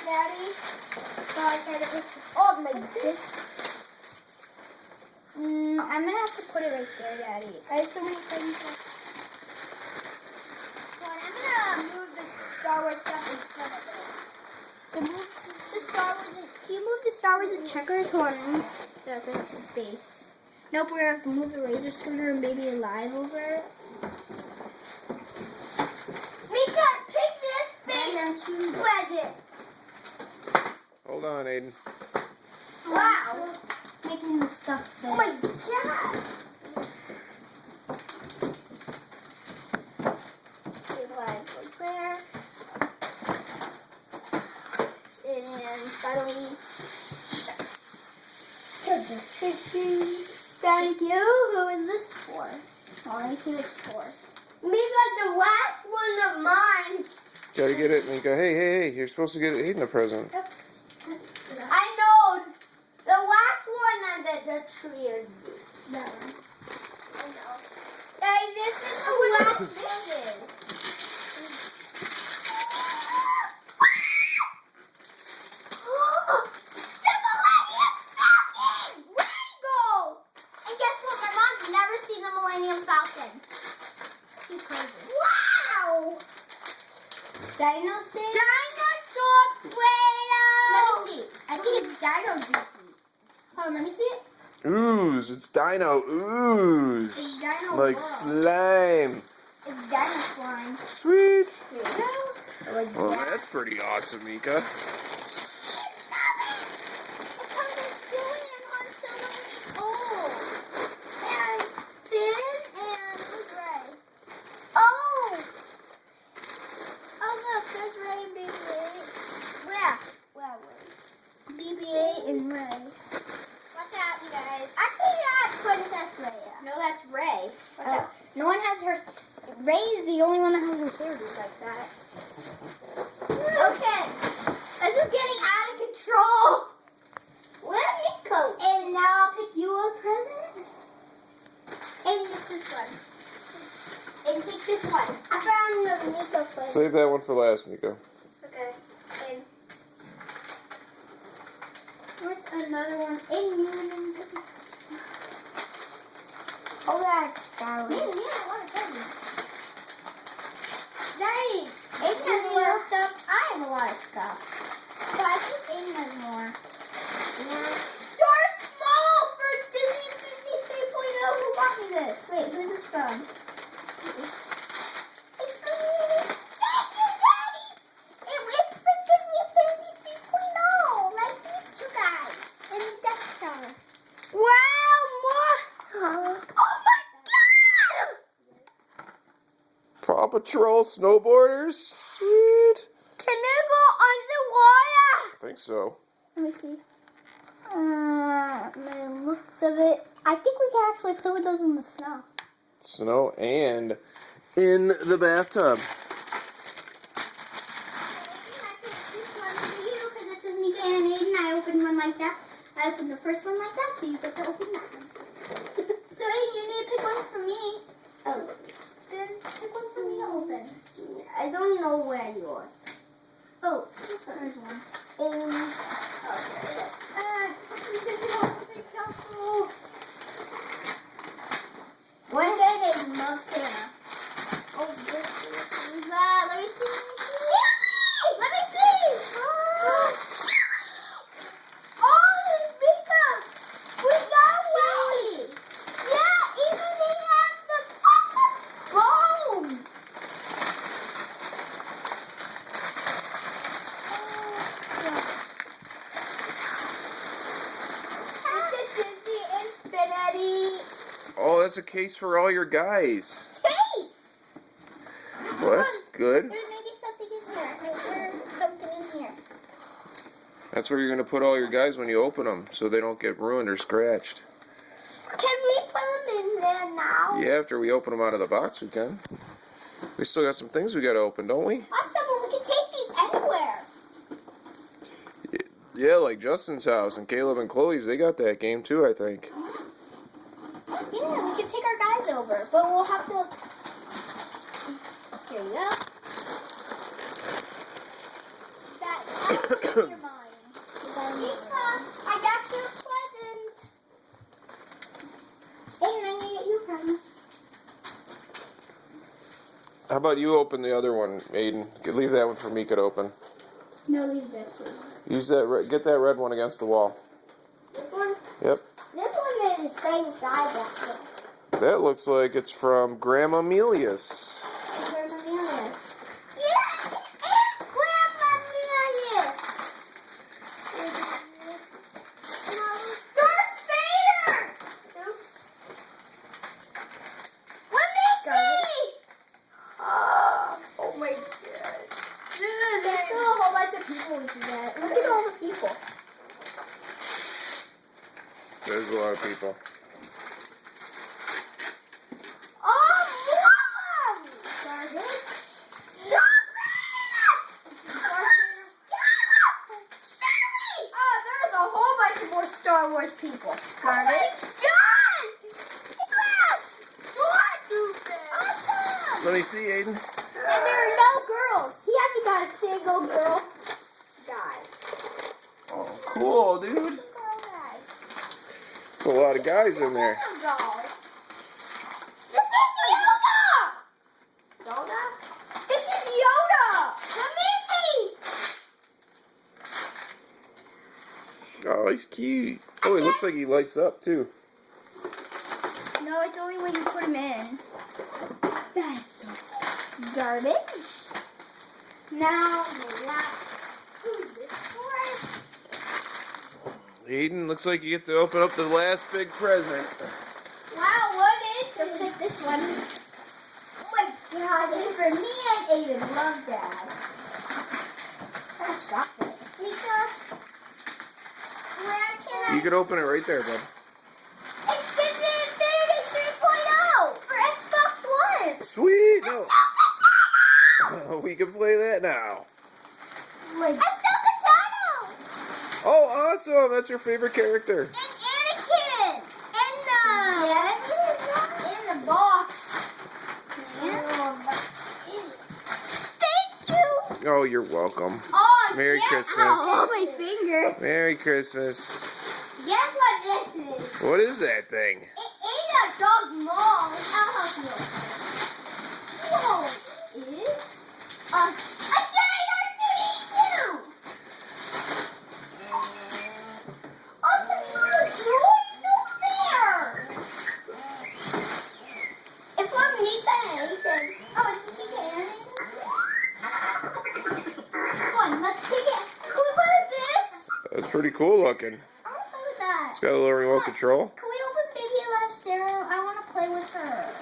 Daddy. So I tried to just hold like this. I'm gonna have to put it right there, Daddy. I have so many things. I'm gonna move the Star Wars stuff in front of this. So move the Star Wars. Can you move the Star Wars and checkers one? That's enough space. Nope, we're gonna have to move the Razor Scooter and Baby Alive over it. We got pick this big present. Hold on, Aiden. Wow. Making the stuff fit. Oh my god. Baby Alive goes there. And finally, thank you. Who is this for? Oh, let me see what it's for. We got the last one of mine. Gotta get it, Mika. Hey, you're supposed to get Aiden a present. I know. The last one under the tree. That one. I know. Hey, this is the last this is. Falcon. She's crazy. Wow! Dinosaur? Dinosaur Play-Doh! Let me see. I think it's Dino Juicy. Hold on, let me see it. Ooze. It's Dino Ooze. It's Dino Like World. slime. It's Dino Slime. Sweet. Here you go. Like Well, that. that's pretty awesome, Mika. BB-8 and Ray. Watch out, you guys. Actually, that's Princess Leia. No, that's Ray. Watch out. No one has her. Ray is the only one that has her shoulders like that. Okay. This is getting out of control. Let me go. And now I'll pick you a present. And it's this one. And take this one. I found the Nico present. Save that one for last, Mika. Okay. And where's another one? And oh, that's Daddy. Man, you have a lot of presents. Daddy, Aiden has a lot of stuff. I have a lot of stuff. So I think Aiden has more. Yeah. Start small for Disney 53.0. Who bought me this? Wait, who's this from? It's from me. Thank you, Daddy. It's for Disney 53.0. Like these two guys. And the Death Star. Wow, more. Oh my god! Paw Patrol snowboarders. Sweet. Can you go underwater? I think so. Let me see. The looks of it. I think we can actually play with those in the snow. Snow and in the bathtub. I picked this one for you because it says Mika and Aiden. I opened one like that. I opened the first one like that, so you get to open that one. So Aiden, you need to pick one for me. Oh. Then pick one for me to open. I don't know where yours. Oh, there's one. And one day they love Santa. Oh, this is that. Let me see. Chili! Let me see. Chili! Oh, it's Mika. We got chili. Yeah, even they have the bone. Infinity Oh, that's a case for all your guys. case. Well, that's good. There's maybe something in here. There's something in here. That's where you're going to put all your guys when you open them, so they don't get ruined or scratched. Can we put them in there now? Yeah, after we open them out of the box, we can. We still got some things we got to open, don't we? Awesome. Well, we can take these anywhere. Yeah, like Justin's house and Caleb and Chloe's, they got that game too, I think. Yeah, we can take our guys over, but we'll have to. Here you go. That You're mine. I got you a present. Aiden, I'm gonna get you a present. How about you open the other one, Aiden? Leave that one for Mika to open. No, leave this one. Use that. Get that red one against the wall. This one? Yep. This one is the same size, actually. That looks like it's from Grandma Amelia's. Grandma Amelia's. Yeah! And Grandma Amelia's! Darth Vader! Oops. Let me see! Oh my god. There's still a whole bunch of people we can get. Look at all the people. There's a lot of people. Star Wars people. Garbage. John! Nicholas! Awesome! Let me see, Aiden. And there are no girls. He hasn't got a single girl guy. Oh, cool, dude. There's a lot of guys in there. This is Yoda! Yoda? This is Yoda! Let me see! Oh, he's cute. Oh, he looks like he lights up, too. No, it's only when you put him in. That is so garbage. Now, the last. Who's this for? Aiden, looks like you get to open up the last big present. Wow, what is it? Like this one. Oh my god, this is for me and Aiden. Love Dad. That's chocolate. Mika, where can I? You could open it right there, bud. It's Infinity 3.0 for Xbox One. Sweet! No. We can play that now. Like Ahsoka Tano Oh, awesome! That's your favorite character. and Anakin and in the box. Thank you. Oh, you're welcome. Oh, Merry yeah. Christmas. Oh, my finger. Merry Christmas. Guess what this is? What is that thing? It ate a dog mall. I'll help you. Whoa, it is a giant R2D2. Also, you're no fair. It's for Mika and Ethan. Oh, it's Mika and Ethan. Come on, let's take it. Can we play with this? That's pretty cool looking. I want to play with that. It's got a little remote control. Can we open Baby Alive Sarah? I want to play with her.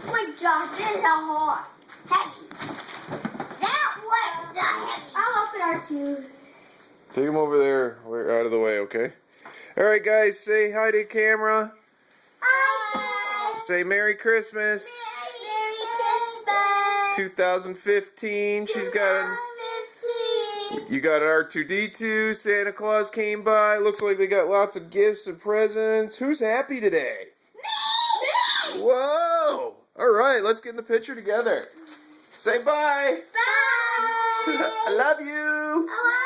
Oh my gosh, this is a hot. Heavy. That was the heavy. I'll open R2. Take him over there. We're out of the way, okay? All right, guys, say hi to camera. Hi. Say Merry Christmas. Merry Christmas. 2015. She's got. 2015. You got an R2D2. Santa Claus came by. Looks like they got lots of gifts and presents. Who's happy today? Me. Whoa! All right, let's get in the picture together. Say bye. Bye. I love you. I love